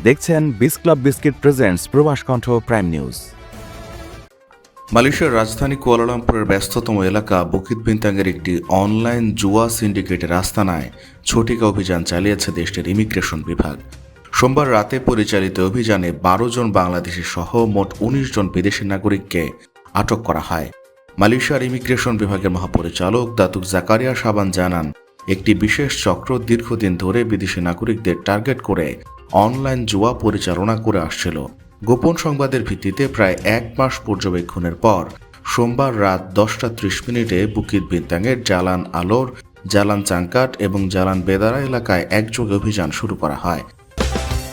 দেখছেন বিস club biscuit presents প্রবাস কণ্ঠ প্রাইম নিউজ। মালয়েশিয়ার রাজধানী কুয়ালালামপুরের ব্যস্ততম এলাকা বুকিত বিন্তাংয়ের একটি অনলাইন জুয়া সিন্ডিকেটের আস্তানায় ছটিকা অভিযান চালিয়েছে দেশটির ইমিগ্রেশন বিভাগ। সোমবার রাতে পরিচালিত অভিযানে 12 জন বাংলাদেশি সহ মোট 19 জন বিদেশি নাগরিককে আটক করা হয়। মালয়েশিয়ার ইমিগ্রেশন বিভাগের মহাপরিচালক দাতুক জাকারিয়া শাবান জানান, একটি বিশেষ চক্র দীর্ঘদিন ধরে বিদেশি নাগরিকদের টার্গেট করে অনলাইন জুয়া পরিচালনা করে আসছিল। গোপন সংবাদের ভিত্তিতে প্রায় 1 মাস পর্যবেক্ষণের পর সোমবার রাত 10:30 বুকিত বিন্তাংয়ের জালান আলোর, জালান চাংকাট এবং জালান বেদারা এলাকায় একযোগে অভিযান শুরু করা হয়।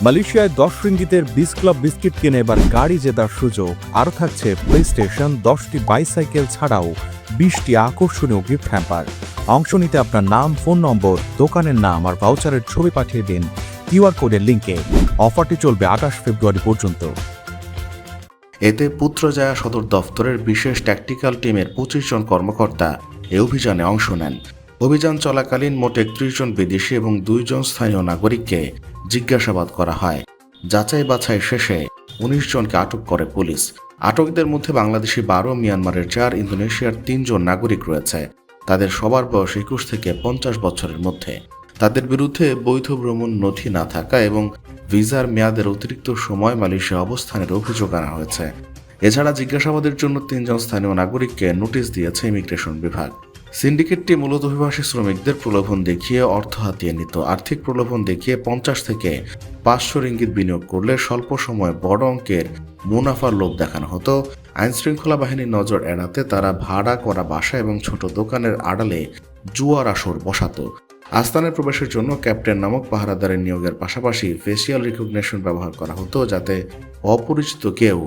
মালয়েশিয়ায় 10 রিঙ্গিতের বিস ক্লাব বিস্কিট কিনে এবার গাড়ি জেতার সুযোগ। আরও থাকছে প্লে স্টেশন, 10টি বাইসাইকেল ছাড়াও 20টি আকর্ষণীয় গিফট হ্যাম্পার। অংশ নিতে আপনার নাম, ফোন নম্বর, দোকানের নাম আর ভাউচারের ছবি পাঠিয়ে দিন কিউআর কোডের লিঙ্কে। অফারটি চলবে 28 ফেব্রুয়ারি পর্যন্ত। এতে পুত্রজায়া সদর দফতরের বিশেষ ট্যাকটিক্যাল টিমের 25 জন কর্মকর্তা এ অভিযানে অংশ নেন। অভিযান চলাকালীন মোট 31 জন বিদেশি এবং 2 জন স্থানীয় নাগরিককে জিজ্ঞাসাবাদ করা হয়। যাচাই বাছাই শেষে 19 জনকে আটক করে পুলিশ। আটকদের মধ্যে বাংলাদেশি 12, মিয়ানমারের 4, ইন্দোনেশিয়ার 3 জন নাগরিক রয়েছে। তাদের সবার বয়স 21 থেকে 50 বছরের মধ্যে। তাদের বিরুদ্ধে বৈধ ভ্রমণ নথি না থাকা এবং ভিসার মেয়াদের অতিরিক্ত সময় মালয়েশিয়া অবস্থানের অভিযোগ আনা হয়েছে। এছাড়া জিজ্ঞাসাবাদের জন্য 3 জন স্থানীয় নাগরিককে নোটিশ দিয়েছে ইমিগ্রেশন বিভাগ। সিন্ডিকেটটি মূলত অভিবাসী শ্রমিকদের প্রলোভন দেখিয়ে অর্থ হাতিয়ে নিত। আর্থিক প্রলোভন দেখিয়ে 50 থেকে 500 রিঙ্গিত বিনিয়োগ করলে স্বল্প সময়ে বড় অঙ্কের মুনাফার লোভ দেখানো হতো। আইনশৃঙ্খলা বাহিনীর নজর এড়াতে তারা ভাড়া করা বাসা এবং ছোট দোকানের আড়ালে জুয়ার আসর বসাতো। আস্তানায় প্রবেশের জন্য ক্যাপ্টেন নামক পাহারাদারের নিয়োগের পাশাপাশি ফেসিয়াল রিকগনিশন ব্যবহার করা হতো, যাতে অপরিচিত কেউ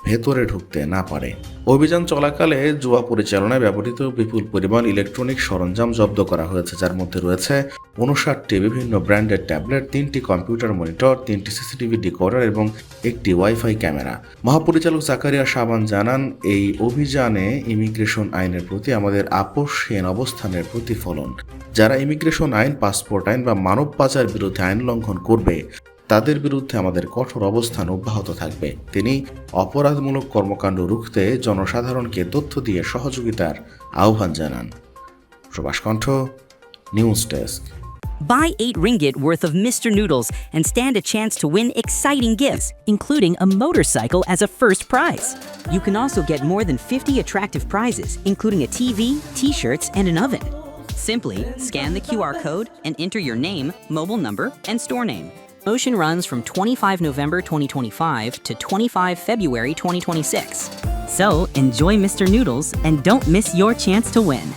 ভেতরে ঢুকতে না পারে। অভিযান চলাকালে জুয়া পরিচালনায় ব্যবহৃত বিপুল পরিমাণ ইলেকট্রনিক সরঞ্জাম জব্দ করা হয়েছে, যার মধ্যে রয়েছে 59টি বিভিন্ন ব্র্যান্ডের ট্যাবলেট, 3টি কম্পিউটার মনিটর, 3টি সিসিটিভি ডিকোডার এবং একটি ওয়াইফাই ক্যামেরা। মহাপরিচালক জাকারিয়া শাবান জানান, এই অভিযানে ইমিগ্রেশন আইনের প্রতি আমাদের আপোষহীন অবস্থানের প্রতিফলন। যারা ইমিগ্রেশন আইন, পাসপোর্ট আইন বা মানব পাচার বিরুদ্ধে আইন লঙ্ঘন করবে তাদের বিরুদ্ধে আমাদের কঠোর অবস্থান অব্যাহত থাকবে। তিনি অপরাধমূলক কর্মকাণ্ড রুখতে জনসাধারণকে তথ্য দিয়ে সহযোগিতার আহ্বান জানান। প্রবাস কণ্ঠ news desk. Buy 8 ringgit worth of Mr. Noodles and stand a chance to win exciting gifts, including a motorcycle as a first prize. You can also get more than 50 attractive prizes, including a TV, t-shirts, and an oven. Simply scan the QR code and enter your name, mobile number, and store name. Promotion runs from 25 November 2025 to 25 February 2026. So enjoy Mr. Noodles and don't miss your chance to win.